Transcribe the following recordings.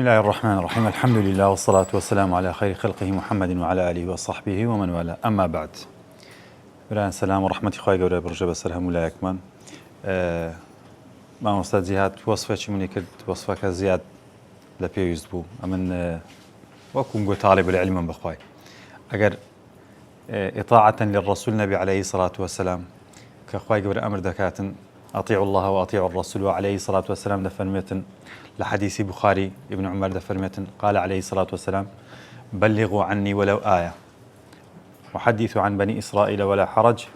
بسم الله الرحمن الرحيم. الحمد لله والصلاة والسلام على خير خلقه محمد وعلى آله وصحبه ومن والاه. أما بعد، بران سلام ورحمة خوای گەورە بڕژە بەسەر هەموو لایەکمان. مامۆستا جیهاد وەسفێکی منی کرد، وەسفەکە زیاد لە پێویست بوو. ئەمن وەکوم گوت طالب العلم بخوای ئەگەر إطاعة للرسول نبي عليه الصلاة والسلام كخواي قبل أمر دكاتن أطيعوا الله وأطيعوا الرسول وعليه الصلاة والسلام دفرمتن لحديث بخاري ابن عمر دفرمتن قال عليه الصلاة والسلام بلغوا عني ولو آية وحدثوا عن بني إسرائيل ولا حرج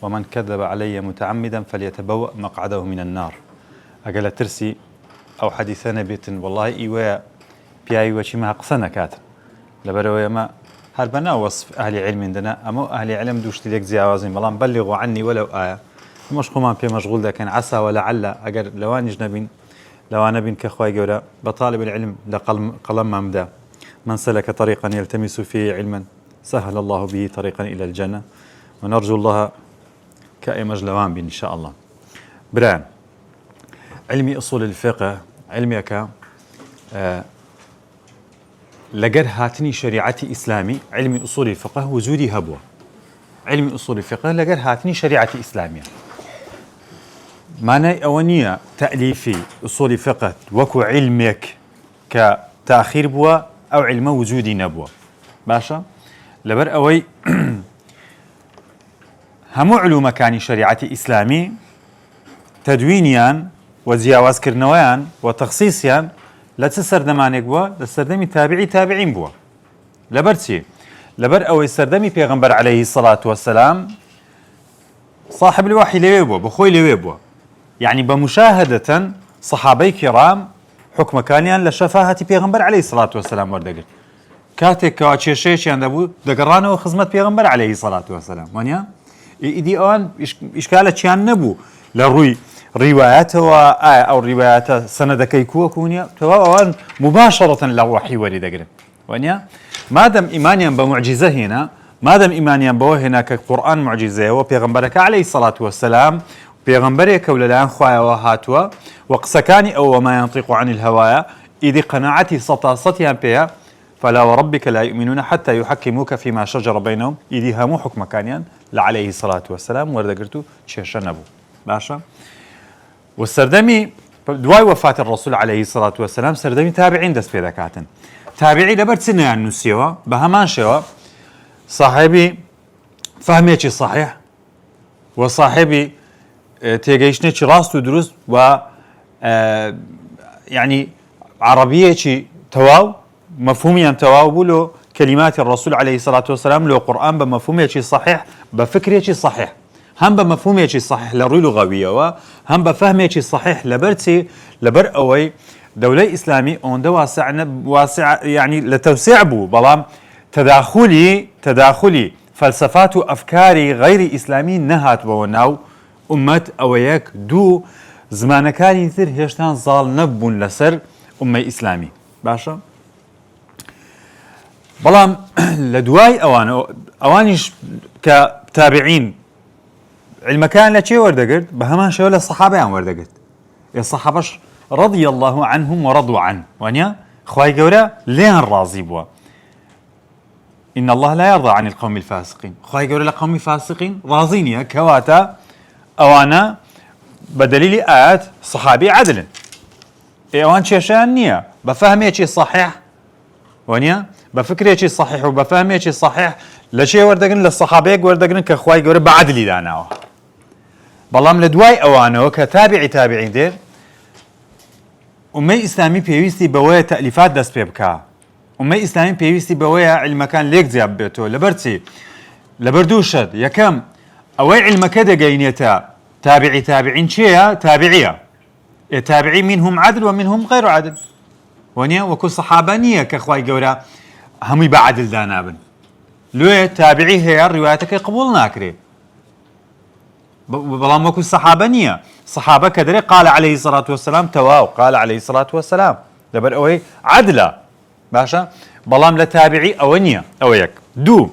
ومن كذب علي متعمدا فليتبوأ مقعده من النار. أقل ترسي أو حديث نبيتن والله إيوه بياي وشي ما قصنا كاتن لبروي ما هل بنا وصف أهل علم عندنا أما أهل علم دوشتي لك زياوازين بلان بلغوا عني ولو آية مش خمان في مشغول ده كان عسى ولعل أجر لوانج نبين لوان بين كخواي جورا بطالب العلم لقلم ممدا من سلك طريقا يلتمس فيه علما سهل الله به طريقا إلى الجنة ونرجو الله كأي مجلوان بين إن شاء الله. بران علمي أصول الفقه علمي لقد هاتني شريعتي إسلامي علمي أصول الفقه وجودي هبوة علمي أصول الفقه لقد هاتني شريعتي إسلامية معنى أونية تأليفي أصول فقه وكو علمك كتأخير بوا أو علم وجودي نبوة باشا لبر أوي همو علوم كاني شريعتي إسلامي تدوينيان وزياواز كرنويان وتخصيصيان لا تسردمانك بوا لسردمي تابعين بوا لبرتي لبر أوي سردمي پیغمبر عليه الصلاة والسلام صاحب الوحي لوي بوا بخوي لوي بوا يعني بمشاهدة صحابي كرام حكم كانيان لشفاهة پیغمبر عليه الصلاة والسلام وردقل كاتك كواتشيشيش يندبو دقرانه وخزمة پیغمبر عليه الصلاة والسلام وانيا إدي أوان إشكالة چيان نبو لروي رواياته أو رواياته سند كيكو كونيا توان مباشرة للوحي وردقل وانيا مادام إيمانيا بمعجزة هنا مادام إيمانيا بوه هنا كقرآن معجزة وبيغمبرك عليه الصلاة والسلام بيغمبرك وللان خوايا وهاتوا وقسكاني أو ما ينطق عن الهوايا إذ قناعتي سطاستها بها فلا وربك لا يؤمنون حتى يحكموك فيما شجر بينهم إذ هامو حكم كانيان لعليه الصلاة والسلام وردقرتو تشيشنبو باشا. والسردمي دواي وفاة الرسول عليه الصلاة والسلام سردمي تابعين دس في ذكاتن تابعي لبرت سنة يعني نسيوا بهمان شوا صاحبي فهميتي صحيح وصاحبي تيجيشنيتي راست ودروس و يعني عربية تواو مفهوميا تواو بلو كلمات الرسول عليه الصلاة والسلام لو قرآن بمفهومية صحيح بفكرية صحيح هم بمفهومية صحيح لروي لغوية وهم بفهمية صحيح لبرتي لبر أوي دولة إسلامي أوندا واسع يعني لتوسع بو بلام تداخلي فلسفات وأفكاري غير إسلامي نهات بوناو أمة أوياك دو زمان كان يثير هشتان زال نبون لسر أمة إسلامي باشا بلام لدواي أوانيش كتابعين علم كان لشي وردقرد بهمان شو للصحابة عن وردقرد الصحابش رضي الله عنهم ورضوا عنه وانيا خواي قورا لين راضي بوا إن الله لا يرضى عن القوم الفاسقين خواي قورا لقوم الفاسقين راضينيا كواتا أوانا بدليل آيات صحابي عدل أوان شيشان نية بفهمي شي صحيح وانيا بفكري شي صحيح وبفهمي شي صحيح لشي وردقن للصحابيك وردقن كخواي قورا بعدلي داناو بلام لدواي أوانو كتابعين دير أمي إسلامي بيويستي بويا تأليفات دست بيبكا أمي إسلامي بيويستي بويا علمكان ليك زياب بيتو لبرتي لبردوشد يكم أوي علمك دقينيتا تابعين شيا تابعية تابعي منهم عدل ومنهم غير عدل ونيا وكل صحابانية كخواي قورا همي بعدل دانابن لو تابعي هي روايتك قبول ناكري بلام وكل صحابانية صحابة كدري قال عليه الصلاة والسلام تواو قال عليه الصلاة والسلام دبر أوي عدلة باشا بلام لتابعي أونية أويك دو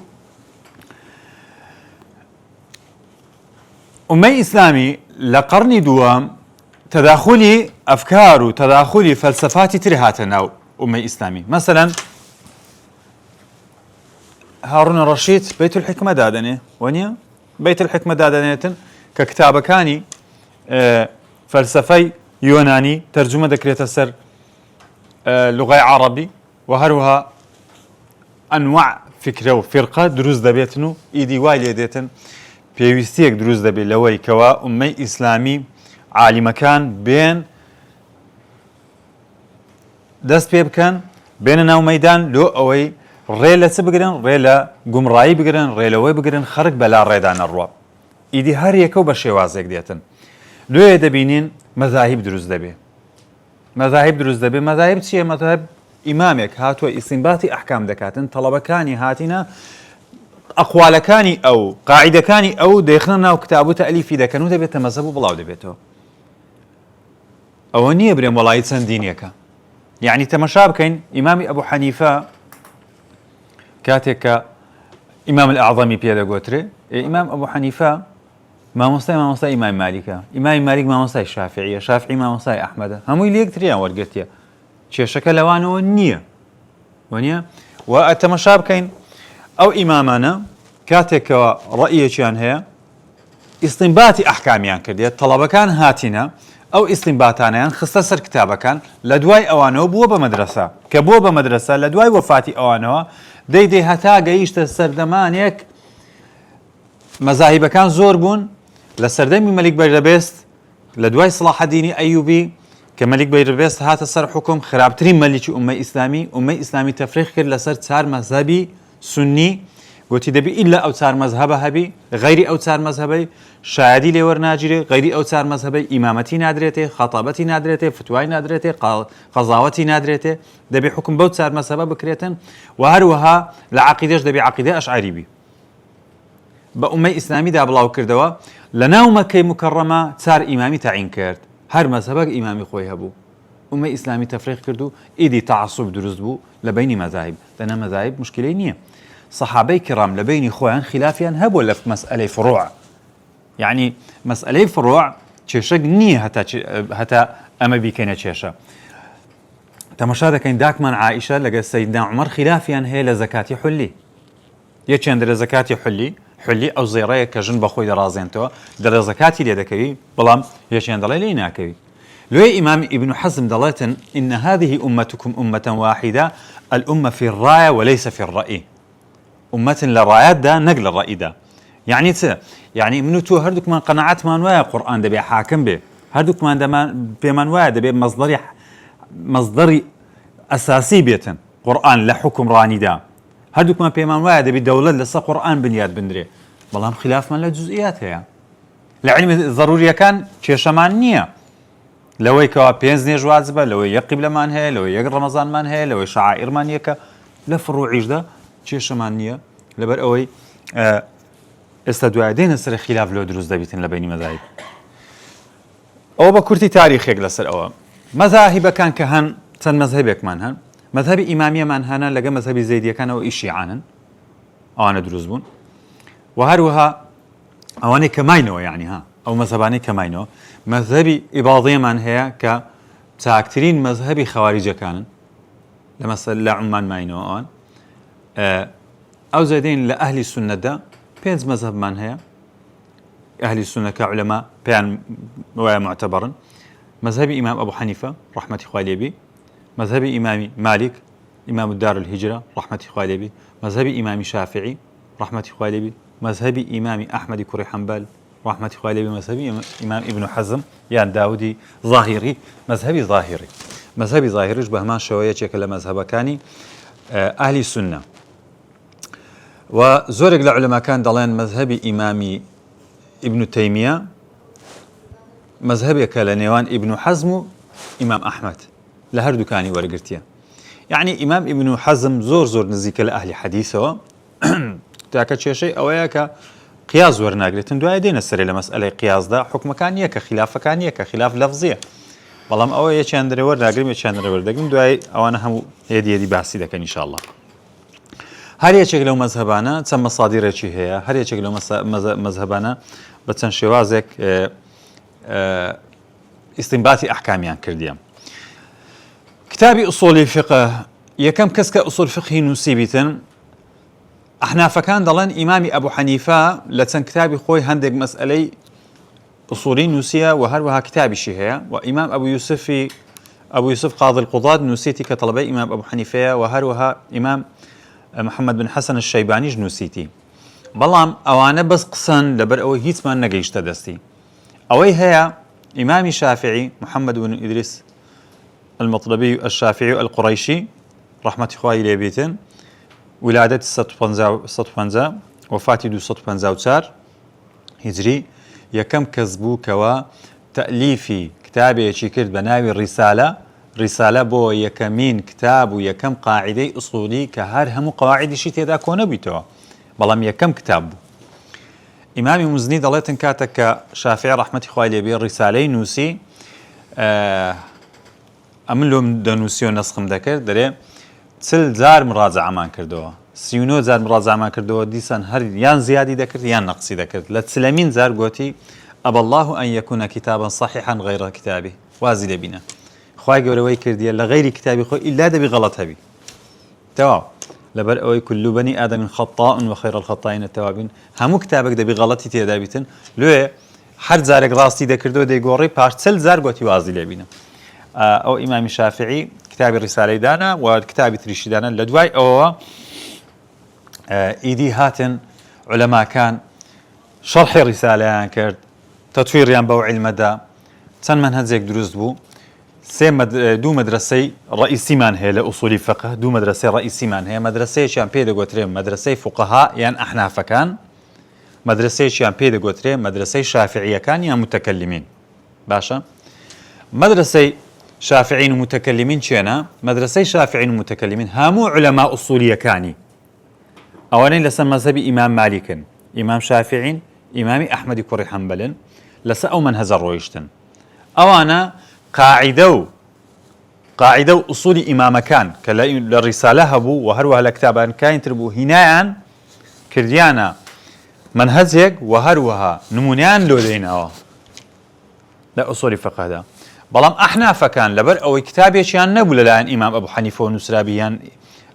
أمي إسلامي لقرن دوام تداخلي أفكار وتداخلي فلسفات ترهاتنا أمة إسلامي. مثلا هارون الرشيد بيت الحكمة دادنه ونيا بيت الحكمة دادنه ككتاب كاني فلسفي يوناني ترجمة ذكرية السر لغة عربي وهروها أنواع فكرة وفرقة دروز دبيتنو إيدي وايلي ديتن بيويستيك دروز دبي لوي كوا أمي إسلامي عالم كان بين دست بيب كان بين ناو ميدان لو أوي ريلا سبقرن ريلا قمراي بقرن ريلا وي بقرن خرق بلا ريدان الرواب إيدي هر يكو بشيوازيك ديتن لو يدبينين مذاهب دروز دبي مذاهب دروز دبي مذاهب چیه مذاهب إمامك هاتوا استنباطي أحكام دكاتن طلبكاني هاتنا أقوالكاني أو قاعدكاني أو ديخلنا وكتابو تأليفي دكانو دبيت مذهبو بلاو دبيتو أو نية بريم والله يتسن دينيك يعني تمشابكين إمامي أبو حنيفة كاتك إمام الأعظمي بيدا قوتري إمام أبو حنيفة ما مصاي إمام مالك إمام مالك ما مصاي الشافعية شافعي ما مصاي أحمد همو اللي يكتريان ورقتيا شي شكل لوانو النية ونيا والتمشابكين أو إمامنا كاتك رأيه كان هي استنباطي أحكاميان كردية طلبة كان هاتنا أو استنباطانيان خصصر كتابة كان لدواي أوانو بوه بمدرسة كبوه بمدرسة لدواي وفاتي أوانو دي هتا قيشت السردمانيك مذاهب كان زور بون لسردمي ملك بيربست لدواي صلاح الدين أيوبي كملك بيربست هات السر حكم خرابترين ملك أمة إسلامي تفريق كر لسر تسار مذهبي سني قلت دبي إلا أوتار مذهبها بي غير أوتار مذهبي شادي لور ناجري غير أوتار مذهبي إمامتي نادرته خطابتي نادرته فتواي نادرته قضاوتي نادرته دبي حكم بوتار مذهبه بكريتن وهروها لعقيدة دبي عقيدة أشعري بي بأمة إسلامي دا بلاو كردوا لناو مكي مكرمة تار إمامي تعين كرد هر مذهبك إمامي خوي هبو أمة إسلامي تفريق كردو إيدي تعصب درست بو لبين مذاهب لأن مذاهب مشكلة نية صحابي كرام لبين إخوان خلافيا هبوا لف مسألة فروع يعني مسألة فروع تشيشك نية هتا أما بيكينا تشيشا تمشاهد كين داكمان عائشة لقى سيدنا عمر خلافيا هي لزكاة حلي يتشان در زكاة حلي أو زيرية كجن بخوي درازين تو در زكاة ليدكوي بلام يتشان دلالي ناكوي لو إمام ابن حزم دلالة إن هذه أمتكم أمة واحدة الأمة في الراية وليس في الرأي أمة للرايات ده نقل الرأي ده يعني منو تو هردوك من قناعات من ويا قرآن ده بحاكم به هردوك من ده بمن ويا ده مصدري أساسي بيتن قرآن لحكم راني ده هردوك من بمن ويا ده بدولة لسا قرآن بنياد بندري والله خلاف من لجزئيات هي لعلم ضروري كان شيء شمانية لو يكوا بينز نيج واجبة لو يقبل من هي لو يق رمضان من هي لو شعائر من يكا لفروعيش ده شيء شمانية لبر أوي استدعاء دين سر خلاف لو دروز دبيتن لبين مذاهب أو بكرتي تاريخ يجلس أو مذاهب كان كهن تن مذهبك منهن مذهب إمامية منهن لقى مذهب زيدية كان أو إشي عنن أو أنا دروز بون وهروها أو أنا كماينو يعني ها أو مذهباني كماينو مذهب إباضية من هي كتاكترين مذهب خوارج كان لمثل لعمان ماينو أون أو زيدين لأهل السنة ده بينز مذهب من هي أهل السنة كعلماء بيان معتبرا مذهب إمام أبو حنيفة رحمة الله مذهب إمام مالك إمام الدار الهجرة رحمة الله مذهب إمام شافعي رحمة الله مذهب إمام أحمد كري حنبل رحمة الله مذهب إمام ابن حزم يعني داودي ظاهري مذهبي ظاهري بهمان شوية شكل مذهب كاني أهل السنة وزورق لعلماء كان دلين مذهب إمام ابن تيمية مذهبي كالنيوان ابن حزم إمام أحمد لهر دكاني ورقرتيا يعني إمام ابن حزم زور نزيك لأهل حديثه تاكد شيء أو ياك قياس ورناقرتن دعاء دين السري لمسألة قياس ده حكم كان يك خلاف كان يك خلاف لفظية والله أو يشان درور ناقرم يشان درور دقم دعاء أو أنا هم يدي بحثي لك إن شاء الله هر يشك لو مذهبانا تم مصادر شيء هي هر يشك لو مذهبانا بتسن شوازك استنباطي أحكاميان كرديم كتابي أصول الفقه يكم كسك أصول فقه نسيبتن احنا فكان ضلن إمامي أبو حنيفة لتن كتابي خوي هندق مسألة أصولي نسيا وهروها كتابي شيء وإمام أبو يوسف قاضي القضاة نسيتي كطلبي إمام أبو حنيفة وهروها إمام محمد بن حسن الشيباني نسيتي بلام أوانا بس قصن لبر أو هيت ما نجيش تدستي أوي هي إمام شافعي محمد بن إدريس المطلبي الشافعي القريشي رحمة إخوائي ليبيتن ولادة 650 وفاتي 254 هجري يكم كذبو كوا تأليفي كتابي كرد بناوي رسالة بو يكمين كتاب ويكم قاعدة أصولي كهار هم قواعد شي تيدا كون بيتو بلام يكم كتاب إمامي مزني ضليتن كاتك شافعي رحمة إخوائي ليبي الرسالة نوسي أمن لهم دنوسيو نسخم ذكر دري تل زار مراجعة مان كردوه 39 زار مراجعة مان كردوه ديسان هر يان زيادي ذكر يان نقصي ذكر لتسلمين زار قوتي أبى الله أن يكون كتابا صحيحا غير كتابه وازل بنا خواهي قولوي كردية لغير كتابي خو إلا دبي غلط هبي تمام لبر أوي كل بني آدم خطاء وخير الخطائين التوابين همو كتابك دبي غلطي تيدابيتن لو هر زارك راستي ذكردو دي قوري بارتل زار قوتي وازل بنا أو إمام الشافعي كتاب الرسالة دانا وكتاب تريشي دانا لدواي أو إيدي هاتن علماء كان شرح الرسالة كرد تطوير يان بو علم دا تن منهجك دروز بو دو مدرسة رئيسي من هي لأصول فقه دو مدرسة رئيسي من هي مدرسة شان بيدغوتري مدرسة فقهاء يان أحناف كان مدرسة شان بيدغوتري مدرسة شافعية كان يان متكلمين باشا مدرسة شافعين ومتكلمين شينا مدرسة شافعين ومتكلمين هامو علماء أصولية كاني أولين لسن مذهب إمام مالك إمام شافعين إمام أحمد كوري حنبل لسا أو منهز الرويشتن أوانا قاعدة أصول إمام كان كالرسالة هبو وهروها الكتابان كاين تربو هنايان كرديانا منهزيك وهروها نمونيان لودين لا أصول فقه ده بلام أحناف كان لبر أو كتابي شيان نبول الآن إمام أبو حنيفة ونسرابيان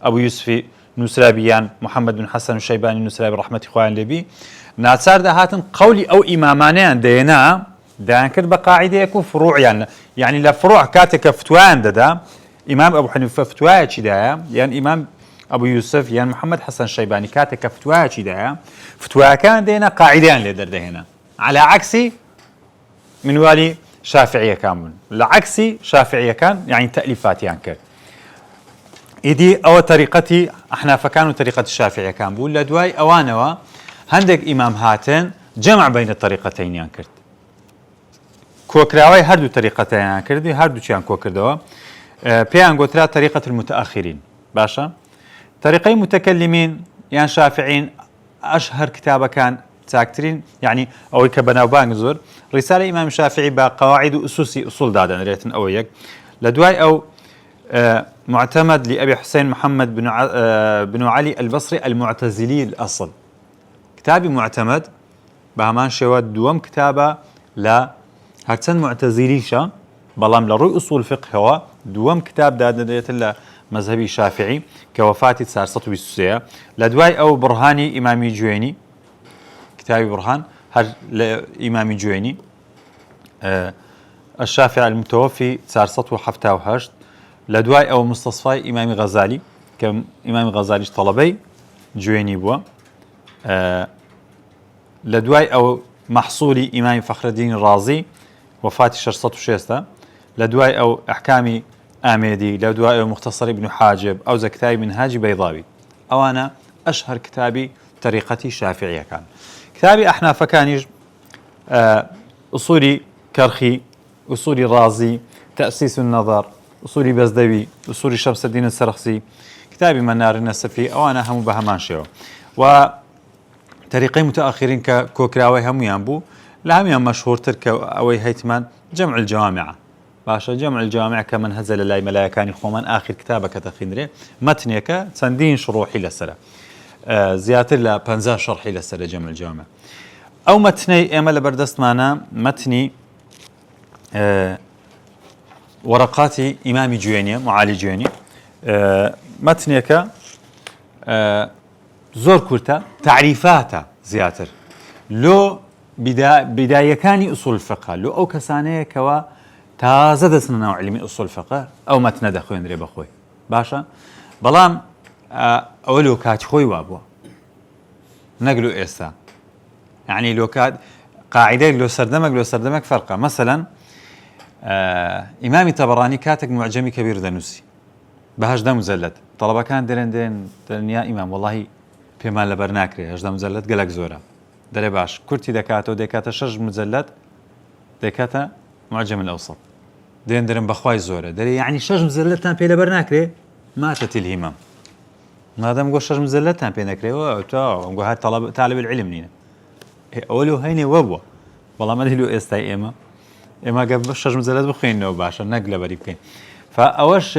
أبو يوسف نسرابيان محمد بن حسن الشيباني نسرابي رحمة إخوان لبي ناصر ده هاتن قولي أو إمامانيان دينا دان كرد بقاعدة يكون فروع يعني لفروع كاتك فتوان ده إمام أبو حنيفة فتواه شي ده يعني إمام أبو يوسف يعني محمد حسن الشيباني كاتك فتواه شي ده فتواه كان دينا قاعدين لدر ده هنا على عكسي من والي شافعية كامل العكسي شافعية كان يعني تأليفات يعني كر إيدي أو طريقتي احنا فكانوا طريقة الشافعية كان بقول لدواي أوانوا هندك إمام هاتن جمع بين الطريقتين يعني كرت كوكراوي هردو طريقتين يعني كردي هردو شيان كوكردوا بيان قوترا طريقة المتأخرين باشا طريقي متكلمين يعني شافعين أشهر كتابة كان تاكترين يعني أو كبناو بانزور رسالة إمام الشافعي بقواعد أساسي أصول دادا ريتن أويك لدواي أو معتمد لأبي حسين محمد بن علي البصري المعتزلي الأصل كتابي معتمد بهمان شواد دوم كتابة لا هرتن معتزليشا بلام لروي أصول فقه هو دوم كتاب دادا ريتن مذهبي شافعي كوفاتي صار سطوي السوسية لدواي أو برهاني إمامي جويني كتابي برهان هر لإمام جويني الشافعي المتوفي صار سطوة حفتة وهشت لدواي أو مستصفاي إمام غزالي كإمام غزالي طلبي جويني بوا لدواي أو محصولي إمام فخر الدين الرازي وفاتي شرسطو شيستا لدواي أو أحكامي آميدي لدواي أو مختصر ابن حاجب أو زكتاي منهاج بيضاوي أو أنا أشهر كتابي طريقتي شافعية كان كتابي أحناف كان أصولي كرخي أصولي رازي تأسيس النظر أصولي بزدوي أصولي شمس الدين السرخسي كتابي منار النسفي أو أنا هم بهمان شيء وطريقي متأخرين كوكراوي هم ينبو لهم مشهور ترك أوي هيتمان جمع الجوامع باشا جمع الجوامع كمن هزل لاي ملايكاني خومن آخر كتابك تخينري متنيك سندين شروحي لسلا زياتر لبنزا شرحي لسلا جمع الجوامع أو متني إما لبردست معنا متني ورقات إمام جوينية معالي جويني متنك زور كورتا تعريفاته زياتر لو بداية كان أصول الفقه لو أو كسانية كوا تازد سنة علمي أصول الفقه أو متن دخوين ريب أخوي باشا بلام أولو كات خوي وابوا نقلو إيسا يعني لو كات قاعدة لو سردمك فرقة مثلا إمام طبراني كاتك معجمي كبير دنوسي بهاش دا مزلت طلبة كان درن يا إمام والله بما لبرناكري هاش دا مزلت قلق زورا دري باش كرتي دكاتا شج مزلت دكاتا معجم الأوسط درن بخواي زورا دري يعني شج مزلتان بي لبرناكري ماتت الهمام ما دام قول شج مزلتان بي نكري وقول هاد طالب العلم نينا أولو هيني وبوا والله ما دهلو إستاي إما قبل شج مزلت بخينه باشا نقله بريبكين فأوش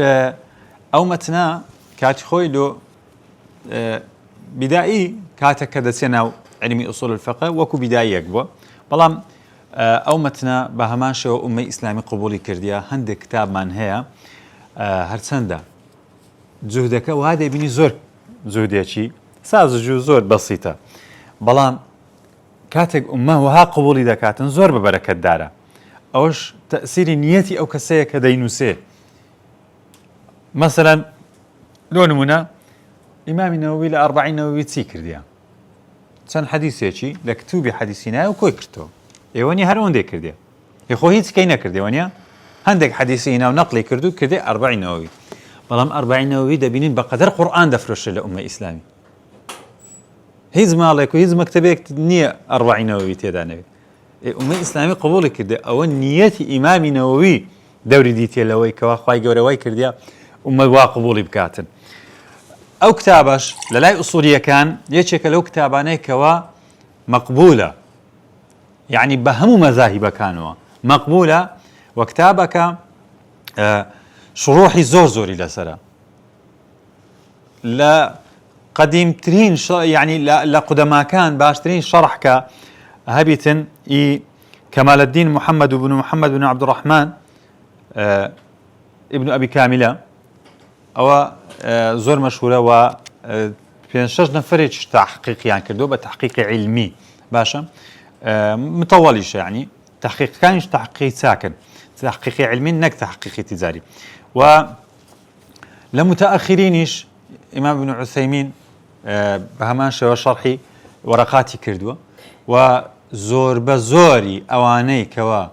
أو متنا كاتي خوي له بدائي كاتك كذا سنة علمي أصول الفقه وكو بدائي يقبو بلام أو متنا بهمان شو أمي إسلامي قبولي كرديا هندك كتاب من هي هرسندا زهدك وهذا يبني زور زهدية شي سازجو زور بسيطة بلام كاتك أمه وها قبولي دكاتن زور ببركة دارة أوش تأثير نيتي أو كسية كدينوسي مثلا لو نمونا إمام النووي ل40 نووي تسيكر ديا سن حديث يشي لكتوبي حديثنا وكوي كرتو إيواني هرون دي كرديا يخو هيت كينا كرديا وانيا هندك حديثنا ونقلي كردو كردي 40 نووي بلام 40 نووي دبينين بقدر قرآن دفرش لأمة إسلامي هيز مالك وهيز مكتبك نية 40 نووي تيدا نبي أمة إسلامي قبول كردي أو نية إمام نووي دوري ديتي لوي كوا خواي قوري كرديا أمة واقبولي بكاتن أو كتابش للاي أصولية كان يشك لو كتاباني كوا مقبولة يعني بهم مذاهب كانوا مقبولة وكتابك شروحي زوري لسرا لا قديم ترين يعني لا قدما كان باشترين شرحك هبيتن كمال الدين محمد بن عبد الرحمن ابن أبي كاملة أو زور مشهورة و بينشج نفرج تحقيق يعني كردو بتحقيق علمي باشا مطولش يعني تحقيق كانش تحقيق ساكن تحقيق علمي نك تحقيق تجاري و لمتأخرينش إمام ابن عثيمين بهماش وشرحي ورقاتي كردو وزور بزوري أواني كوا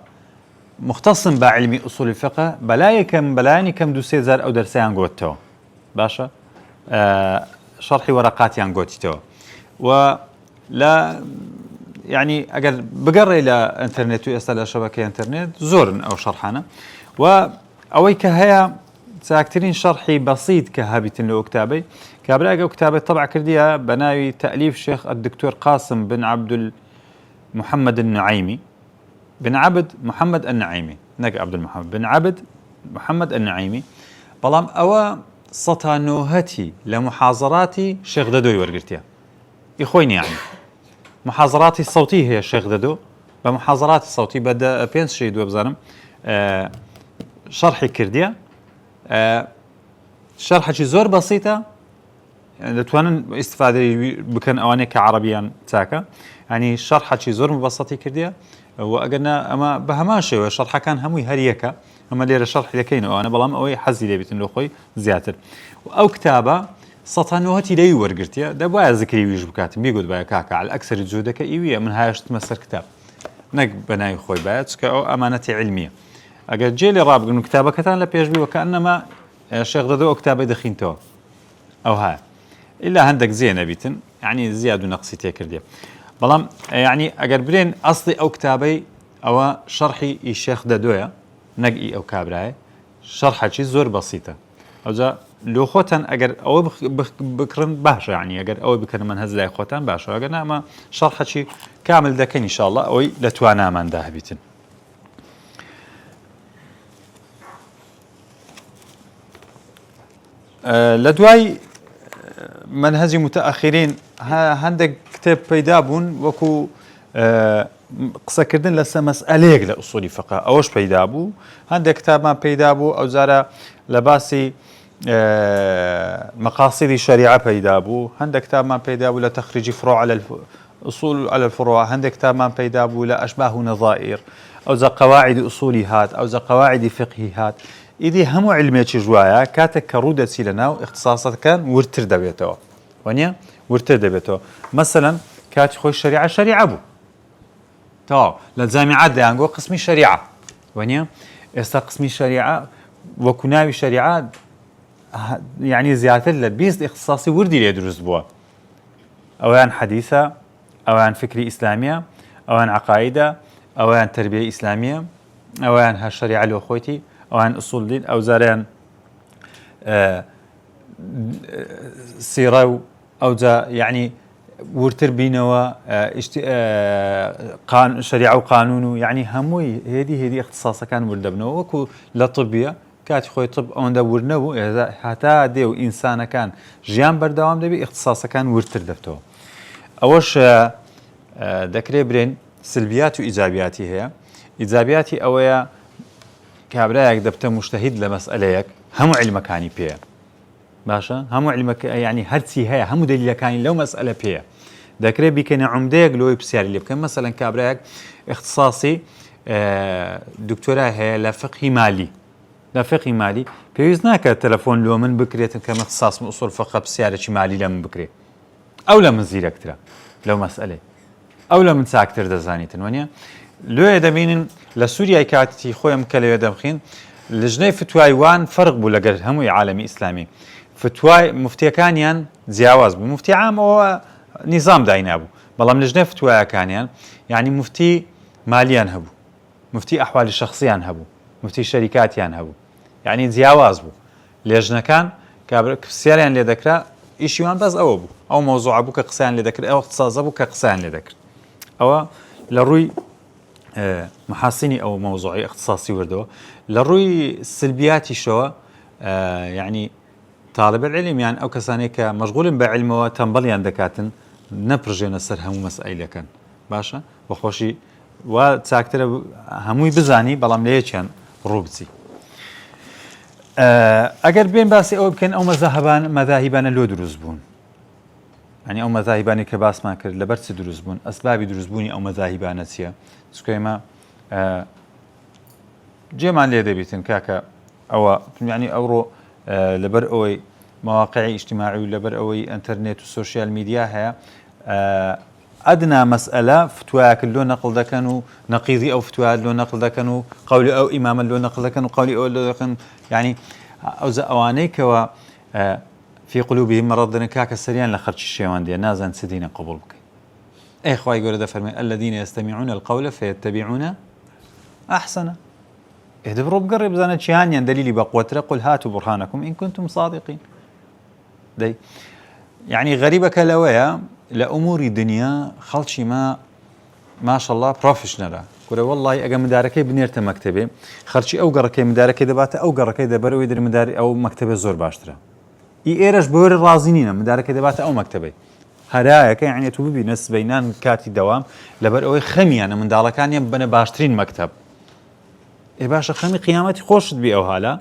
مختص بعلمي أصول الفقه بلايني كم دوسي زار أو درسيان قوتو باشا شرحي ورقاتي عن قوتو ولا يعني أقل بقرأ إلى انترنت ويسأل شبكة انترنت زور أو شرحنا وأويك هيا ساكترين شرحي بسيط كهابت له كتابي كابلاقي كتابي طبع كرديها بناوي تأليف شيخ الدكتور قاسم بن عبد محمد النعيمي بن عبد محمد النعيمي نك عبد المحمد بن عبد محمد النعيمي بلام أو سطانوهتي لمحاضراتي شيخ ددوي ورقرتيا إخويني يعني محاضراتي الصوتية هي الشيخ ددو بمحاضراتي الصوتية بدأ بينس شيء دو بزارم شرحي كرديا شرحة زور بسيطة يعني توانن استفادة بكن أواني كعربيا تاكا يعني شرحة زور مبسطة كرديا وأقلنا أما بهماشي وشرحة كان هموي هريكا أما ليرة شرح لكينو وأنا بلام أوي حزي ليبتن لأخوي زياتر أو كتابة سطانوهتي لي ورقرتيا ده بايا ذكري ويش بكاتم بيقول بايا كاكا على أكثر الجودة إيوية من هايش تمسر كتاب نك بناي خوي بايت كأو أمانتي علمية أقل جيلي رابق إنه كتابة كتان لبيش بي وكأنما الشيخ ددو كتابة دخينتو أو هاي إلا هندك زينة بيتن يعني زيادة نقصي تيكرديا بلام يعني أقل برين أصلي أو كتابي أو شرحي الشيخ ددويا نقي أو كابراي شرحة شي زور بسيطة أو جا لو خوتن أجر أو بكرن باشا يعني أجر أو بكرن من هزلا خوتن باشا أجر نعم شرحة شي كامل ذاك إن شاء الله أو لتوانا من ذهبتن لدواي منهج متأخرين هندك كتاب بيدابون وكو قسەکردن لەسەر مەسئلەیەک لە ئوسولی فقه ئەوەش پەیدا بوو هەندێک کتابمان پەیدا بوو ئەو جارە لە باسی مقاصدی شەریعە پەیدا بوو هەندێک کتابمان پەیدا بوو لە تەخریجی فروع على الأصول على الفروع هەندێک کتابمان پەیدا بوو لە ئەشباه و نەظائر ئەو جا قەواعیدی ئوسولی هات ئەو جا قەواعیدی فقهی هات ئیدی هەموو علمێکی جوایە کاتێک کە ڕوو دەچی لەناو اختصاسەکان ورتر دەبێتەوە وانە ورتر دەبێتەوە مەسەلەن کاتی خۆی شەریعە بوو تەواو لە جامیعات دەیانگۆ قسمی شەریعە وانە ئێستا قسمی شەریعە وەکو ناوی شەریعە یعنی زیاتر لە 20 اختصاسی وردی لێ دروست بووە ئەویان حەدیثە ئەویان فکری ئیسلامیە ئەویان عەقایدە ئەویان تربیە ئیسلامیە ئەویان هە شەریعە لۆ خۆیتی ئەوان ئوسوڵ دین ئەو جاریان سیرە و ئەوجا یعنی ورتر بینەوە شەریعە و قانون و یعنی هەمووی هێدی اختصاسەکان وردەبنەوە وەکو لە طبیە کاتی خۆی طب ئەوەندە ور نەبوو هەتا دێ و ئینسانەکان ژیان بەردەوام دەبێت اختصاسەکان ورتر دەبتەوە ئەوەش دەکرێت برێن سلبیات و ئیجابیاتی هەیە ئیجابیاتی ئەوەیە کابرایەک دەبتە مشتهید لە مەسئلەیەک هەموو علمەکانی پێیە باشە هەموو علمەکە ینی هەرچی هەیە هەموو دلیلەکانی لەو مەسئلە پێیە دەکرێت بیکەنە عومدەیەک لۆی پرسیاری لێ بکەن مەسەلەن کابرایەک اختصاصی دکتۆرای هەیە لە فقهی مالی لە فقهی مالی پێویست ناکات تەلەفۆن لۆ من بکرێتن کە اختصاصم ئوسوڵ فقه پرسیارێکی مالی لە من بکرێت ئەو لە من زیرەکترە لەو مەسئلەی ئەو لە من چاکتر دەزانیتن وانە لێ دەبینن لە سووریای کاتی خۆیان کە لەوێ دەمخین لژنەی فتوای وان فەرق بوو لەگەر هەمووی عالەمی ئیسلامی فتوای مفتیەکانیان جیاواز بوو مفتی عامەوە نیزام داینابوو بەڵام لژنەی فتوایەکانیان یعنی مفتی مالیان هەبوو مفتی ئەحوالی شەخصیان هەبوو مفتی شەریکاتیان هەبوو یعنی جیاواز بوو لێژنەکان پرسیاریان لێ دەکرا ئیشیوان بەس ئەوە بوو ئەو مەوزوع بوو کە قسەیان لێ دەکرد ئەو اختصاصە بوو کە قسەیان لێ دەکرد ئەوە لە ڕووی محاسنی ئەو مەوزوعی اختصاصی وردەوە لە ڕووی سلبیاتیشەوە یعنی طالب العلمیان ئەو کەسانێک کە مەشغولن بە علمەوە تەمبەڵیان دەکاتن نەپڕژێنە سەر هەموو مەسئلەکان باشە بەخۆشی وا چاکترە هەمووی بزانی بەڵام لە یەکیان ڕوو بچی ئەگەر بێن باسی ئەوە بکەن ئەو مەذاهیبانە لۆ دروست بوون ئەنی ئەو مەذاهیبانی کە باسمان کرد لەبەر چ دروست بوون ئەسبابی دروستبوونی ئەو مەذاهیبانە چییە چکە ئێمە جێمان لێ دەبێتن کاکە ئەوە یعنی ئەوڕۆ لەبەر ئەوەی مواقعی ئیجتیماعی و لەبەر ئەوەی ئینتەرنێت و سوشیال میدیا هەیە ئەدنا مەسئلە فتوایەکە لۆ نەقڵ دەکەن و نەقیضی ئەو فتوایە لۆ نەقڵ دەکەن و قەولی ئەو ئیمامە لۆ نەقڵ دەکەن و قەولی ئەوە لۆ دەکەن یعنی ئەوزە ئەوانەی کەوە في قلوبهم مرض كاك سريان لخرج الشيوان دي نازن سدينا قبول بك اي خوي يقول فرمي الذين يستمعون القول فيتبعون احسنه اهدبروا بقرب زانا تشيهانيا دليلي بقوتر قل هاتوا برهانكم ان كنتم صادقين دي يعني غريبة كلاوية لأمور الدنيا خلشي ما شاء الله بروفيشنال كورا والله اجا مداركي بنيرت مكتبي خرشي او قركي مداركي دبات او قركي دبروا يدير مداري او مكتبه زور باشتره ئێرەش بۆر ڕازی نینە مدارەکە دەباتە ئەو مەکتەبەی هەرایەکە یعنی تو ببینە سبەینان کاتی دەوام لەبەر ئەوەی خەمیانە منداڵەکانیان بنە باشترین مەکتەب ئێ باشە خەمی قیامەتی خۆشت بی ئەو حالە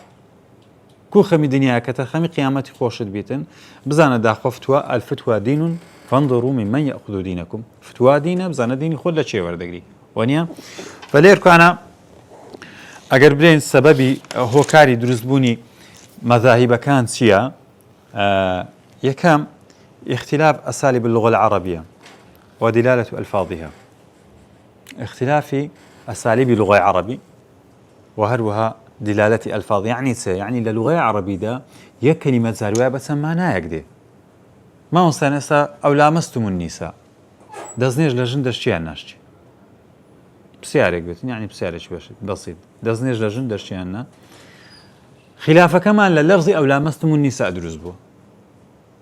کو خەمی دنیاکەتە خەمی قیامەتی خۆشت بیتن بزانە داخۆ فتوە الفتوى دین فانظروا ممن يأخذ دينكم فتوى دینە بزانە دینی خۆت لە چێ وەردەگری وانە فلێرکانە ئەگەر برێن سەبەبی هۆکاری دروستبوونی مەذاهیبەکان چییە يكام اختلاف أساليب اللغة العربية ودلالة ألفاظها اختلاف أساليب اللغة العربية وهروها دلالة ألفاظ يعني يعني للغة العربية ده كلمة زاروية بس ما نايقدي ما مستنسى أو لامستم النساء دزنيج لجندش شيء ناشتي بسيارك بيت يعني بسيارك بسيط دزنيج لجندش شيء خلافة كمان للفظ أو لامستم النساء دروز بو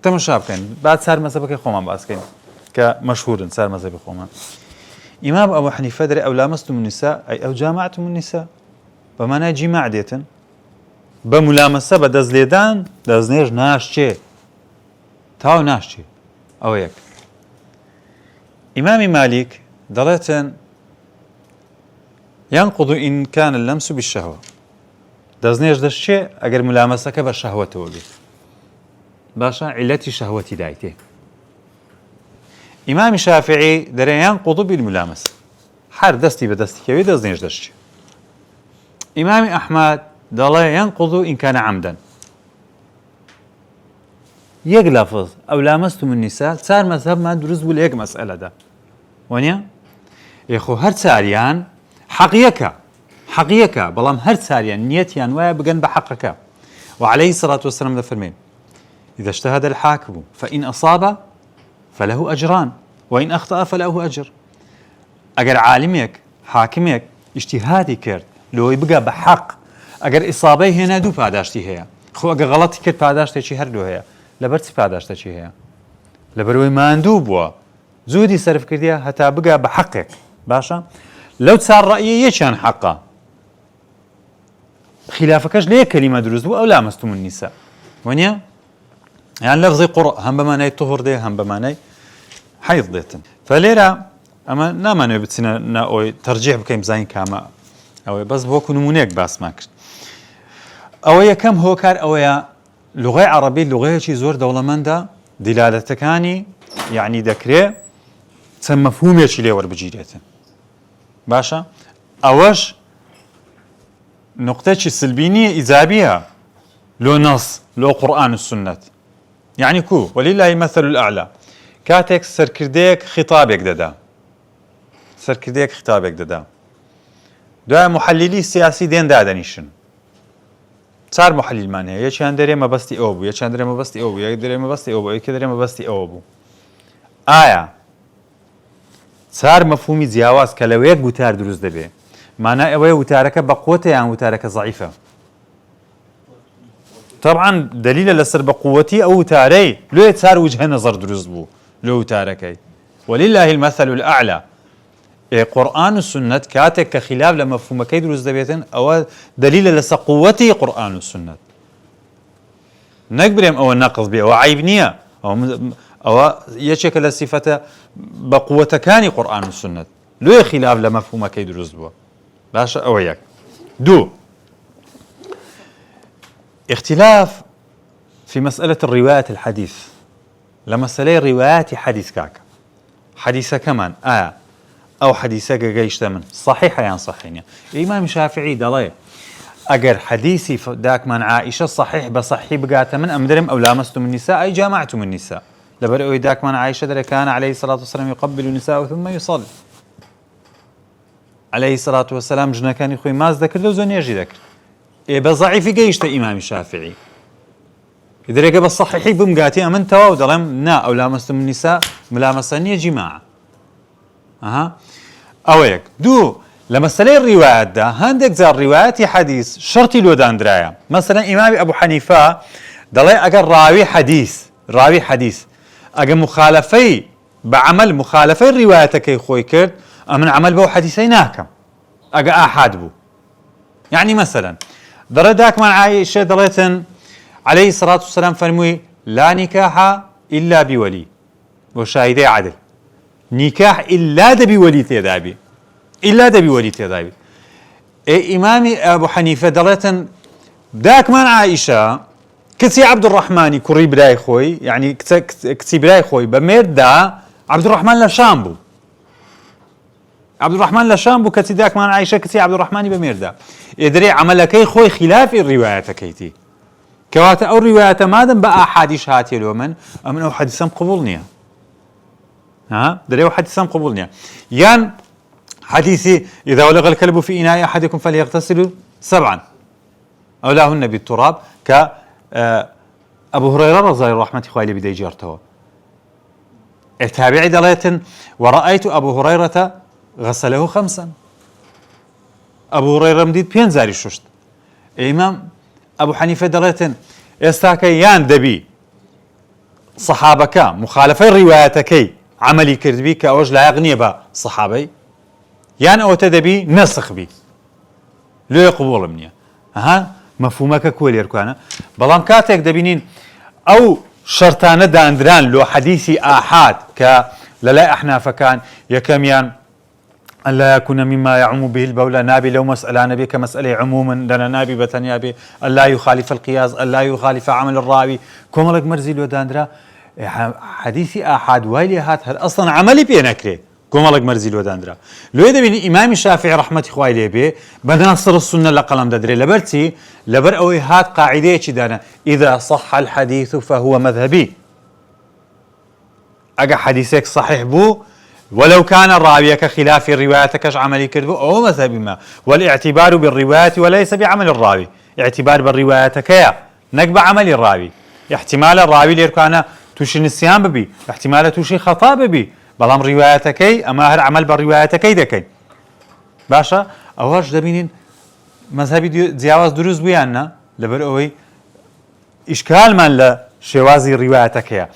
تماشا بكين بعد صار مذهبك خوما باسكين كمشهور صار مذهب خوما إمام أبو حنيفة دري أو لامستم النساء أي أو جامعتم النساء بمعنى جماع ديتن بملامسة بدزليدان دزنيج ناشتي تاو ناشتي أو يك إمام مالك دلتن ينقض إن كان اللمس بالشهوة دزنيش دشتي أجر ملامسك بالشهوة وبي باشا علتي شهوتي دايته إمام الشافعي دري ينقض بالملامسة حر دستي بدستي كوي دزنيش دشتي إمام أحمد دلا ينقض إن كان عمدا يقلفظ أو لامستم النساء صار مذهب ما دروز بالهيك مسألة ده ونيا يخو هر ساريان حقيقة بلام هر ساريان نيتيان ويا بقن بحقك وعليه الصلاة والسلام فرمين إذا اجتهد الحاكم فإن أصاب فله أجران وإن أخطأ فله أجر أجر عالمك حاكمك اجتهادي كرد لو يبقى بحق أجر إصابه هنا دو پاداشتي هي خو أجر غلطي كرد پاداشتي شي هر دو هي لبرتي پاداشتي شي هي لبروي ماندوب بوا زودي صرف كرديا حتى بقى بحقك باشا لو صار رأيي يشان حقه خلافكش ليه كلمة دروز أو لامستم النساء ونيا يعني لفظي قرء هم بماني طهر دي هم بماني حيض ديتن فليرا اما نامانو بتسنا ناوي ترجيح بكيم زين كاما او بس بوكو نمونيك باس ماكش او يا كم هو كار او يا لغه عربيه لغه شي زور دولمندا دلالتكاني يعني ذكري تم مفهوم شي لي ور بجيريتن باشا اوش نقطه سلبينيه ايجابيه لو نص لو قران والسنه يعني كو ولله المثل الاعلى كاتك سركرديك خطابك ددا سركرديك خطابك ددا دو محللي سياسي دين دادنيشن صار محلل معناه يا چان دري ما بستي اوبو يا چان دري ما بستي اوبو يا دري ما بستي اوبو يا كدري ما بستي اوبو آية صار مفهومي زياواز كلويك وتار دروز دبي معناه اوي وتارك بقوته يعني وتارك ضعيفه طبعا دليل لسر بقوتي او تاري لو صار وجه نظر دروز بو لو تاركي ولله المثل الاعلى قرآن والسنة كاتك كخلاف لمفهوم كيد دروز دبيتن او دليل لس قوتي قرآن والسنة نقبرم او نقض بي او عيبنيه او يشكل الصفه بقوته كان قرآن والسنة لو خلاف لمفهوم كيد دروز بو باش او ياك دو اختلاف في مسألة الرواية الحديث لمسألة روايات حديث كاك حديثة كمان أو حديثة جيش من صحيحة يعني صحيحة الإمام الشافعي دليل أجر حديثي داك من عائشة صحيح بصحي بقات من أمدرم أو لامستم النساء أي جامعتم النساء لبرئوا داك من عائشة در كان عليه الصلاة والسلام يقبل النساء ثم يصلي عليه الصلاة والسلام جنا كان يخوي ماز ذكر لو زون يجي ذكر بضعيف جيشت إمام الشافعي إذا رجع بالصحيح بمقاتي أمن توا ودلهم نا أو لامستم النساء ملامسانية جماعة أويك دو لمسألة الروايات ده هندك زي الروايات حديث شرطي لو داندرايا مثلا إمام أبو حنيفة دلي أجر راوي حديث أجر مخالفي بعمل مخالفي الروايات كي خوي كرد أمن عمل بو حديثي ناكم أجر أحد بو يعني مثلا درداك مع عائشة دلتن عليه الصلاة والسلام فرموي لا نكاح إلا بولي وشاهدي عدل نكاح إلا دبي ولي تيدابي إلا دبي ولي تيدابي إمامي أبو حنيفة دلتن داك مع عائشة كتي عبد الرحمن كوري براي خوي يعني كتي براي خوي بميردا عبد الرحمن لشامبو عبد الرحمن لشامبو كتي داك مع عائشة كتي عبد الرحمن بميردا يدري عملكي خوي خلاف الروايات كيتي كواتا او روايات مادم بقى حديث هاتي اليومن امن او حديثم قبولنيا دري حديثم قبولنيا يان حديثي اذا ولغ الكلب في اناء احدكم فليغتسل 7 او لاهن بالتراب ك ابو هريره رضي الله عنه خوالي بدي جرته التابعي دليتن ورأيت ابو هريره غسله 5 ابو هريره مديد بين زاري ششت امام ابو حنيفه دليتن استاكي يان دبي صحابك مخالفه رواياتك عملي كردبي كاوج لا يغني با صحابي يان او تدبي نسخ بي لو يقبول مني مفهومك كولير كوانا بلام كاتك دبينين او شرطانه داندران لو حديثي احاد ك لا احنا فكان يكميان أن لا يكون مما يعم به البول نابي لو مسألة نبي كمسألة عموما لنا نابي بتنيابي أن لا يخالف القياس أن لا يخالف عمل الراوي كوملك مرزي لو داندرا حديثي أحد وايلي هات أصلا عملي بينكري كوملك مرزي لو داندرا لو يدبي الإمام الشافعي رحمة إخوائي به بناصر السنة لقلم دادري لبرتي لبر أوي هات قاعدة دانا إذا صح الحديث فهو مذهبي أجا حديثك صحيح بو ولو كان الراوي كخلاف روايتك عملي كذب أو مذهبي ما والاعتبار بالرواية وليس بعمل الراوي اعتبار بالروايتك يا نقب عمل الراوي احتمال الراوي اللي كان توشي نسيان ببي احتمال توشي خطأ ببي بلام روايتك أما هر عمل بالروايتك دكي باشا أوهاش دبينين مذهبي جواز دروز بيانا لبر أوي إشكال من لا شوازي روايتك يا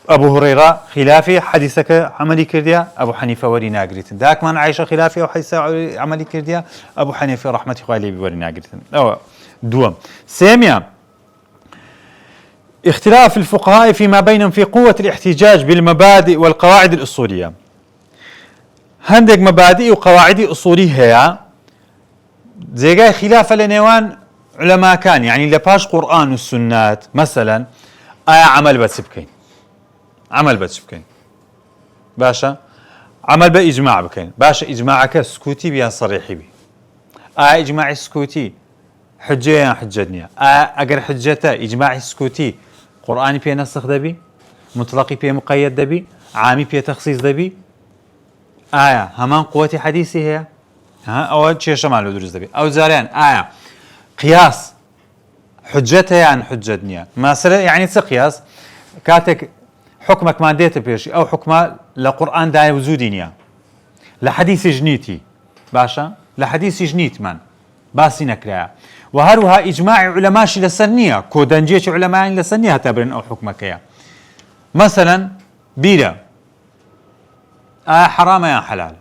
أبو هريرة خلافي حديثك عملي كرديا أبو حنيفة وري ناقريتن داك من عائشة خلافي أو حديث عملي كرديا أبو حنيفة رحمة الله عليه وري ناقريتن أو دوم سامية اختلاف الفقهاء فيما بينهم في قوة الاحتجاج بالمبادئ والقواعد الأصولية هندق مبادئ وقواعد أصولية هي زي خلاف لنيوان علماء كان يعني لباش قرآن والسنات مثلا عمل بتسبكين عمل بتشبكين باشا عمل بإجماع بكين باشا إجماعك سكوتي بيان صريحي بي إجماعي سكوتي حجة حجتني أجر حجته إجماعي سكوتي قرآني بيه نسخ دبي مطلقي بيه مقيد دبي عامي بيه تخصيص دبي همان قوتي حديثي هي أول شيء شمال ودرس دبي أو زارين قياس حجته يعني حجتني مثلا يعني قياس كاتك حكمك ما ديت بيشي أو حكمه لقرآن داي وزودينيا لحديث جنيتي باشا لحديث جنيت من باسي نكرا وهروها إجماع علماء لسنية كودنجيش علماء لسنية تبرن أو حكمك يا مثلا بيرا حرام يا حلال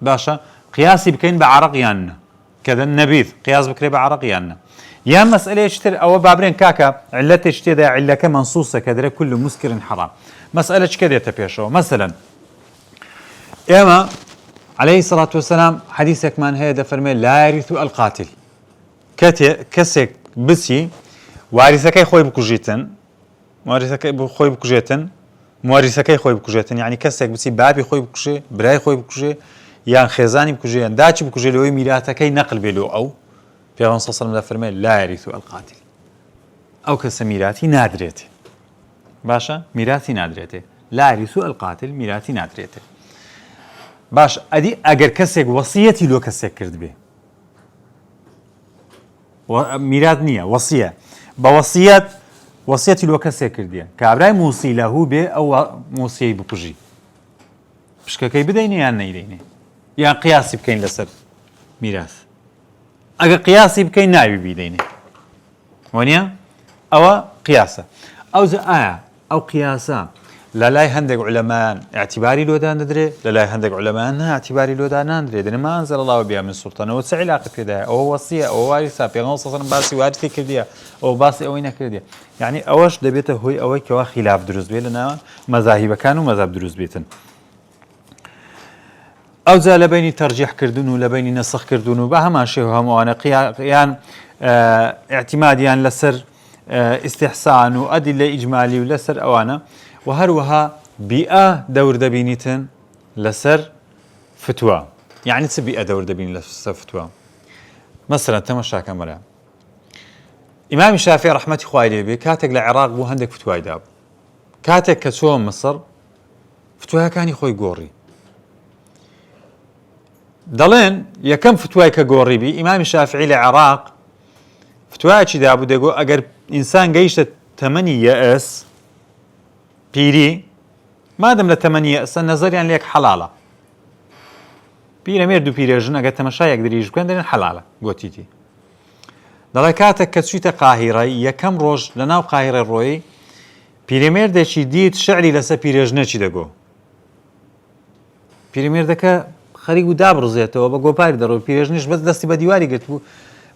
باشا قياسي بكين بعرق يانا كذا النبيذ قياس بكري بعرق يانا يا مسألة يشتر أو بابرين كاكا علته اشتدا علك منصوصة كذا كل مسكر حرام مسألة كذا تبيشوا مثلا إما عليه الصلاة والسلام حديثك من هذا فرمي لا يرث القاتل كسك بسي وارثك خوي بكوجيتن وارثك خوي بكوجيتن موارثك خوي بكوجيتن يعني كسك بسي بابي خوي بكوجي براي خوي بكوجي يعني خزاني بكوجي يعني داش بكوجي لو ميراثك نقل بلو أو في غنص صلى الله عليه وسلم لا يرث القاتل أو كسميراتي نادرته باشا ميراثي نادرته لا يرث القاتل ميراثي نادرته باش أدي أجر كسك وصيتي لو كسك كرد به وميراث نية وصية بوصية وصيتي لو كسك كرديه كابراي موصي له به أو موصي بكوجي مش كي بديني يعني نيديني يعني قياسي بكين لسر ميراث اگر قياسي بكين ناوي بيديني ونيا او قياسه او او قياسه لا هندق علماء اعتباري لو دان ندري لا هندق علماء اعتباري لو دان ندري دنا ما انزل الله بها من سلطان وسع علاقه كده او وصيه او وارثه بيغون صلى باسي وارثي كرديه او باسي اوينا كرديه يعني اوش دبيته هو او كوا خلاف دروز بيننا مذاهب كانوا مذهب دروز بيتن او زال لبيني ترجيح كردون ولبيني نسخ كردون وبهما شيء هم وانا يعني اعتماديا لسر استحسان وادله اجمالي ولسر اوانا وهروها بيئه دور دبينيتن لسر فتوى يعني بيئه دور دبين لسر فتوى مثلا تمشى كامله امام الشافعي رحمه الله عليه كاتق العراق بو هندك فتوى داب كاتق كسوم مصر فتوى كان يخوي قوري دلين يكم فتوى كقوري بي امام الشافعي العراق فتوى شي دابو دغو اگر انسان جيشت 8 ياس بيري ما دام ل 8 ياس النظر يعني لك حلاله بيري ميردو بيريجن اگر تمشى يقدر يجي كان حلاله قوتيتي دلكاتك كتشيت قاهره يكم روج لناو قاهره روي بيريمير دشي ديت شعري لس بيريجن شي دغو بيريمير دك خريج ودابرزيته وبقوباري درو بيريجنش بس دستي بديواري قلت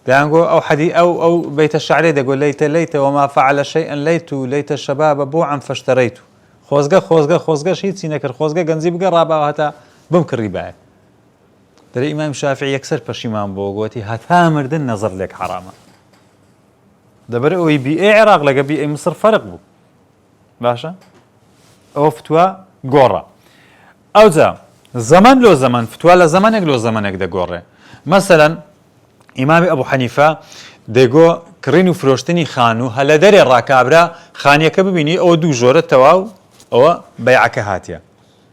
دانغو او حدي او بيت الشعري ده يقول ليت وما فعل شيئا ليت الشباب بوعا فاشتريته خوزقه شيء سينكر خوزقه غنزي بقرابه هتا بمكر رباية دري إمام شافعي يكسر بشيمان بوغوتي هتا مردن نظر لك حرامة دبر أو بي عراق لقى بي مصر فرق بو باشا أو فتوى قورة أو ذا زمان لو زمان فتوى لزمانك لو زمانك ده قورة مثلا إمام أبو حنيفة ديگو كرينو فروشتني خانو هلا دري الراكابرا خانيك ببيني أو دو جورة تواو أو بيعك هاتيا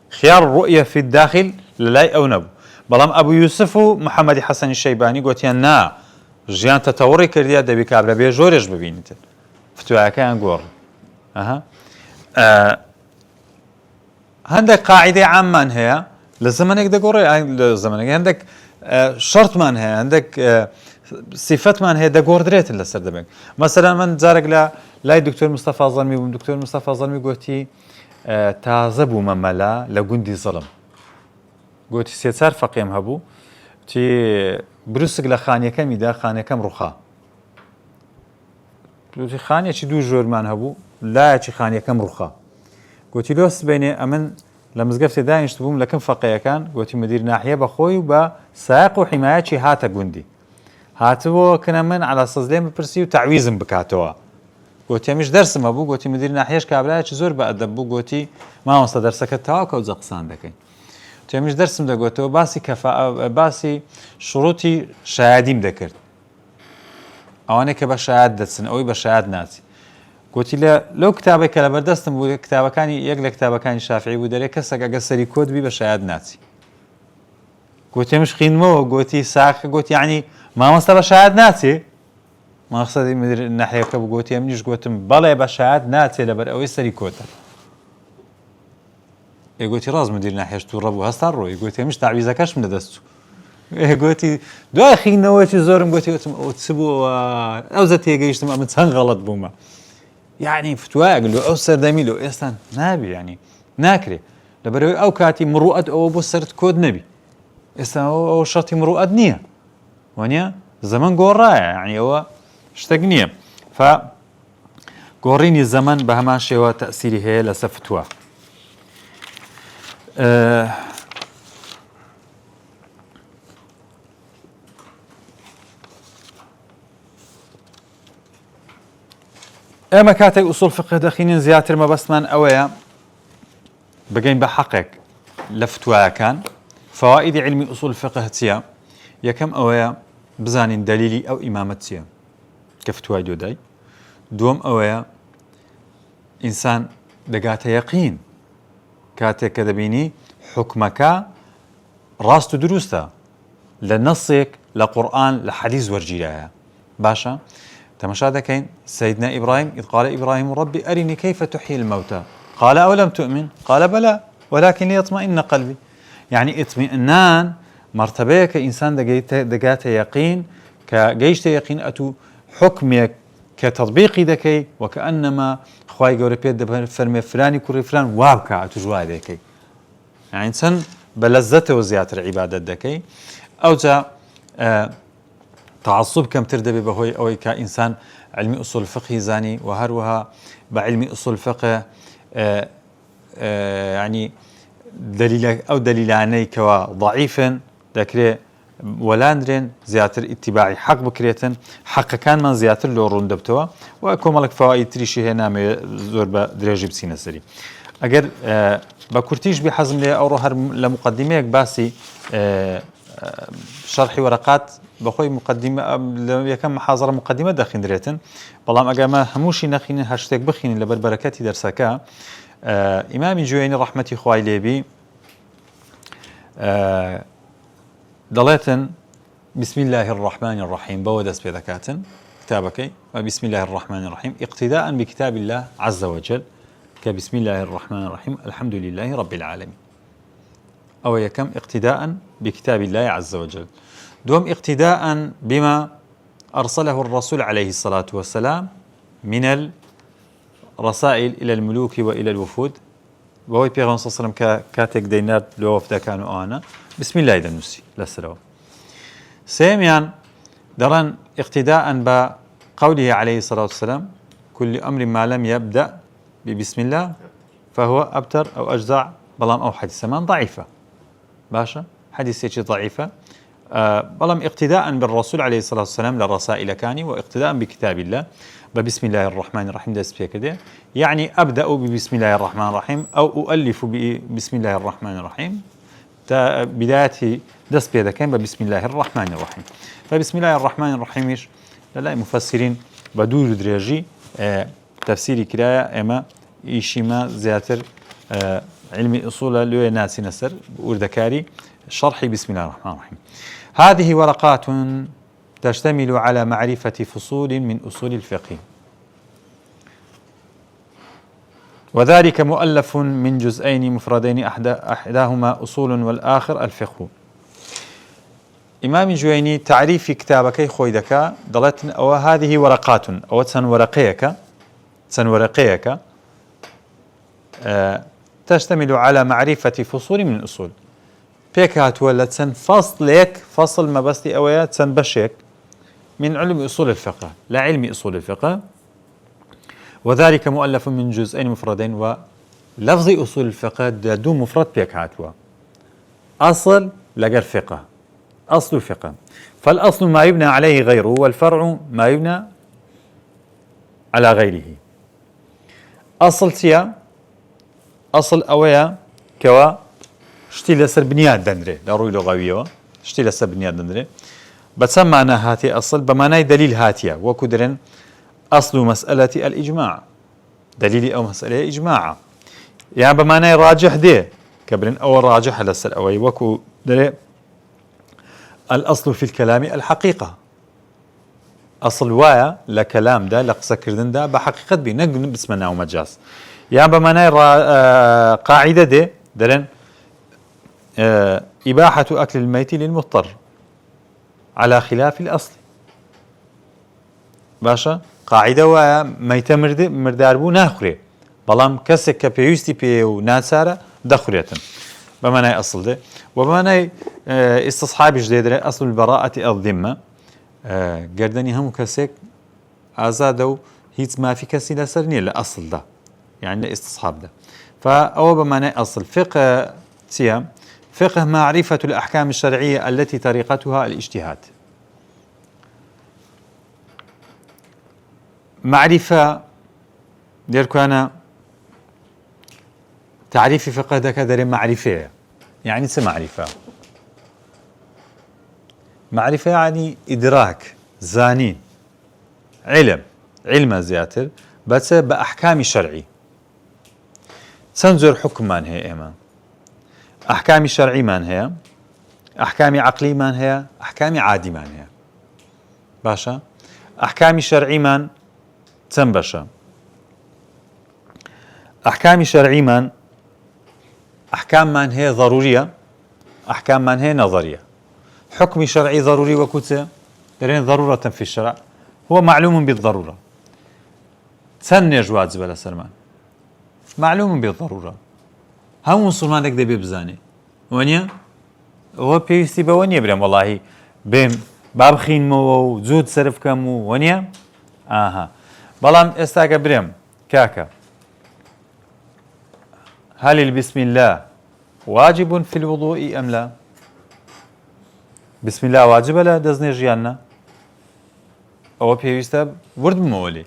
خيار الرؤية في الداخل للاي أو نبو بلام أبو يوسف ومحمد حسن الشيباني قوتيان نا جيان تطوري كرديا دبي كابرا بي جوريش ببينيتن فتوى كان قور عندك قاعدة عامة هي لزمانك ده قوري لزمانك عندك شرط من هي عندك صفات من هي ده قوردريت اللي سر دبك مثلا من زارق لا دكتور مصطفى ظلمي ودكتور مصطفى ظلمي قوتي تعذبوا مملا لجندي ظلم قوتي سيسار فقيم هبو تي بروسك لخانية كم يدا خانية كم رخا قوتي خانية شي دو جور من هبو لا شي خانية كم رخا قوتي لوس بيني أمن لمزقفت داين يشتبون لكن فقيه كان قوتي مدير ناحية بخوي وبسائق وحماية شي هاتا جندي هاتو كنا من على صزلين ببرسي وتعويزم بكاتوا قوتي مش درس ما بو قوتي مدير ناحيش كابلاش زور بأدب بو قوتي ما وصل درسك التواك أو زقسان دكين قوتي مش درس مدا قوتو باسي كفاءة باسي شروطي شهاديم ذكرت أو أنا كبشهاد دتسن أو بشهاد ناسي قوتي لو كتابك لبردستم بو كتابة كان يقل كتابة كان شافعي ودري كسك أقصري كود بي بشهاد ناسي قوتي مش خينمو قوتي ساق قوتي يعني ما مستوى شهاد ناتي ما أقصد مدير الناحية كبو قوتي أمنيش قوتم بلا بشهاد ناتي لبر أو يسري كوتا يقولتي راز مدير الناحية شتو ربو هستارو يقولتي مش تعويزة كاش من دستو يقولتي دو أخي نواتي زورم قوتي وتسبو أو زتي يقيشتم أمتسان غلط بوما يعني فتوى قالوا أو سر دميلو إستان نابي يعني ناكري لبر أو كاتي مروءة أو بوسرت كود نبي إستان أو شرطي مروءة نية وانيا زمن قورا يعني هو اشتقنيه ف قوريني الزمن بهماشي وتأثيري هي لسفتوى اما كاتي اصول فقه دخينين زياتر ما بس من اويا بقين بحقك لفتوى كان فوائد علم اصول الفقه تيا يا كم اويا بزانين دليلي او امامتيا كفتوى جوداي دوم اويا انسان دقات يقين كاتي كذبيني حكمك راست دروستا لنصك لقرآن لحديث ورجيلها باشا تمشى كين سيدنا إبراهيم إذ قال إبراهيم ربي أرني كيف تحيي الموتى قال أولم تؤمن قال بلى ولكن ليطمئن قلبي يعني اطمئنان مرتبة كإنسان دقات يقين كجيشت يقين أتو حكمك كتطبيقي دكي وكأنما خواي قولي بيد فرمي فلاني كوري فلان وابكا أتو جواي دكي يعني إنسان بلزته وزيادة العبادة دكي أو جاء تعصب كم تردبي بهوي أو كإنسان علمي أصول الفقه زاني وهروها بعلمي أصول الفقه يعني دليل أو دليلاني كوا ضعيفا ذكره ولاندرين زياتر اتباعي حق بكريتن حق كان من زياتر لو روندبتوا وأكو ملك فوائد تريشي هنا زور بدرجة بسينة سري أجر بكرتيش بحزم لي أو روح لمقدمة باسي شرح ورقات بخوي مقدمة يكم محاضرة مقدمة داخل دريتن والله أجمع هموشي نخين هاشتاج بخين لبركاتي درسكا إمام جويني رحمتي خواي ليبي ضليتن بسم الله الرحمن الرحيم بودس بذكاتن كتابك وبسم الله الرحمن الرحيم اقتداء بكتاب الله عز وجل كبسم الله الرحمن الرحيم الحمد لله رب العالمين أو يكم اقتداء بكتاب الله عز وجل دوم اقتداء بما أرسله الرسول عليه الصلاة والسلام من الرسائل إلى الملوك وإلى الوفود وهو بيغمبر صلى الله عليه وسلم كاتك دينار لو وفدا كانوا أنا بسم الله إذا نسي لسلو سيميان درن اقتداء بقوله عليه الصلاة والسلام كل أمر ما لم يبدأ ببسم الله فهو أبتر أو أجزع بلام أو حديث سمان ضعيفة باشا حديث شيء ضعيفة. بلام اقتداء بالرسول عليه الصلاة والسلام للرسائل كاني واقتداء بكتاب الله. بسم الله الرحمن الرحيم دست كده، يعني أبدأ ببسم الله الرحمن الرحيم أو أؤلف بسم الله الرحمن الرحيم. بداية دست بيدا كان بسم الله الرحمن الرحيم. فبسم الله الرحمن الرحيم إيش لا مفسرين بدور درجي تفسيري كراية أما إيشي ما زياتر علمي أصول لو ناسي نسر وردكاري شرحي بسم الله الرحمن الرحيم. هذه ورقات تشتمل على معرفة فصول من أصول الفقه، وذلك مؤلف من جزئين مفردين أحداهما أصول والآخر الفقه. إمام جويني تعريف كتابك خويدك ضلت أو هذه ورقات أو تسنورقيك تشتمل على معرفة فصول من الأصول. بيك هاتولد سن فصل ما بستي أويات سن بشيك من علم أصول الفقه لا علم أصول الفقه، وذلك مؤلف من جزئين مفردين. ولفظ أصول الفقه دو مفرد بيك هاتوا أصل لقى الفقه أصل الفقه، فالأصل ما يبنى عليه غيره والفرع ما يبنى على غيره. أصل تيا أصل أويا كوا شتي لسر بنياد دندري لروي لغوية شتي لسر بنياد دندري بتسمى معنى هاتي أصل بمعنى دليل هاتيا وكدرن أصل مسألة الإجماع دليل أو مسألة إجماع يعني بمعنى راجح دي كبرن أو راجح لسر أوي وكو دري الأصل في الكلام الحقيقة أصل وايا لكلام ده لقصة كردن ده بحقيقة بنقل بسمنا ومجاز يعني بمعنى قاعدة دي درن إباحة أكل الميت للمضطر على خلاف الأصل. باشا قاعدة وايا ميت مردار بو ناخري بلام كسك كبيوستي بيو ناسارة دخريتن بمعنى أصل ده. وبمعنى استصحاب جديد أصل البراءة الذمة قردني هم كسك آزادو هيت ما في كسي لسرني لأصل ده يعني استصحاب ده. فأو بمعنى أصل فقه سيام فقه معرفة الأحكام الشرعية التي طريقتها الاجتهاد. معرفة ديركو أنا تعريف فقه ده كدر معرفة يعني معرفة معرفة يعني إدراك زانين علم زياتر بس بأحكام الشرعي سنزور حكم من هي إما أحكام الشرعي من هي أحكام عقلي من هي أحكام عادي من هي باشا أحكام الشرعي من تنبشا أحكام الشرعي من أحكام من هي ضرورية أحكام من هي نظرية. حكم شرعي ضروري وكتة لأن ضرورة في الشرع هو معلوم بالضرورة تنج واجب لسرمان معلوم بالضرورة هم مسلمانك ده بيبزاني ونيا هو بيستي بونيا برام والله بهم بابخين مو زود صرف كمو ونيا بلام استاق برام كاكا هل البسم الله واجب في الوضوء أم لا؟ بسم الله واجب لا دزني جيانا أو بيستي ورد مولي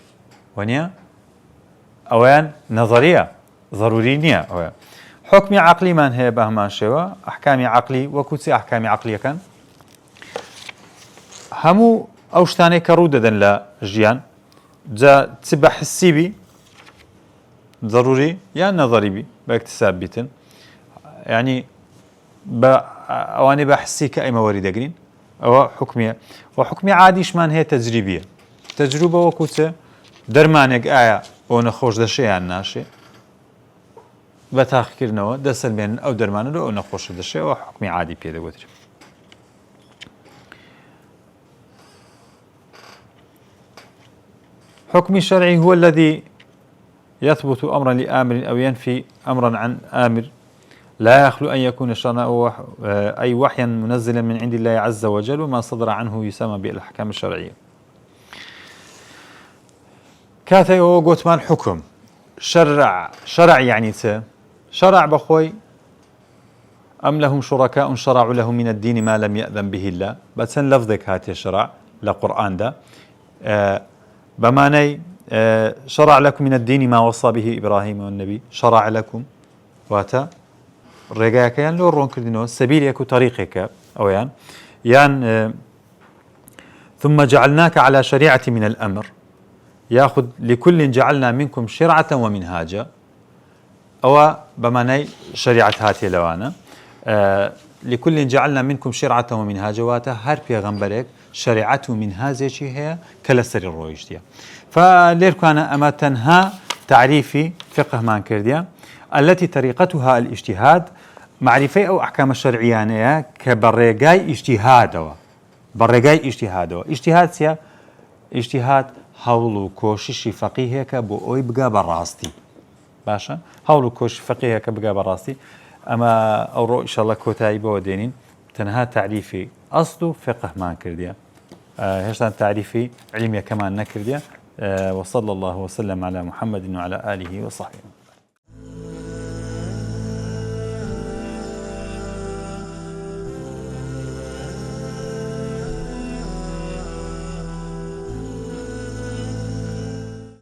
ونيا أوان نظرية ضروري نية أوان. حكم عقلي من هي بهمان شوا أحكام عقلي وكتسي أحكام عقلية كان همو أوشتاني كرودة لا جيان جا تبع حسي بي ضروري يا نظري بي باكتساب بيتن يعني أواني بحسي كأي وريد أقرين أو حكمية وحكمي عادي شمان هي تجريبية تجربة وكتسي درمانك آية ونخوش دشي عن ناشي بتاخيرنا دسل بين أو درمانه أو نخوش دشي أو حكمي عادي بيده وتر. حكم الشرعي هو الذي يثبت أمرا لآمر أو ينفي أمرا عن آمر لا يخلو أن يكون الشرع أي وحيا منزلا من عند الله عز وجل وما صدر عنه يسمى بالأحكام الشرعية. كاثي هو قوتمان حكم شرع يعني شرع بخوي أم لهم شركاء شرعوا لهم من الدين ما لم يأذن به الله بس لفظك هاتي شرع لقرآن ده بماني شرع لكم من الدين ما وصى به إبراهيم والنبي شرع لكم واتا رجاك يعني لو رون كردينه سبيلك وطريقك أو يعني ثم جعلناك على شريعة من الأمر ياخذ لكل جعلنا منكم شرعة ومنهاجا أو بمعنى شريعة هاتي لوانا لكل جعلنا منكم شرعة ومنهاجا واتا هر بيغمبرك شريعة ومنهاجا هي كالسر الرويشتيا فليركو أما تنها تعريفي فقه مان كرديا التي طريقتها الاجتهاد معرفة أو أحكام الشرعية كبرقاي اجتهاد برقاي اجتهاد سيا اجتهاد حول كوشش فقيهك بو أوي بقى براستي باشا حول كوش فقيهك بقى براستي أما أورو إن شاء الله كوتاي بودينين تنها تعريفي أصله فقه ما كرديا هشتان تعريفي علمي كمان نكرديا وصلى الله وسلم على محمد وعلى آله وصحبه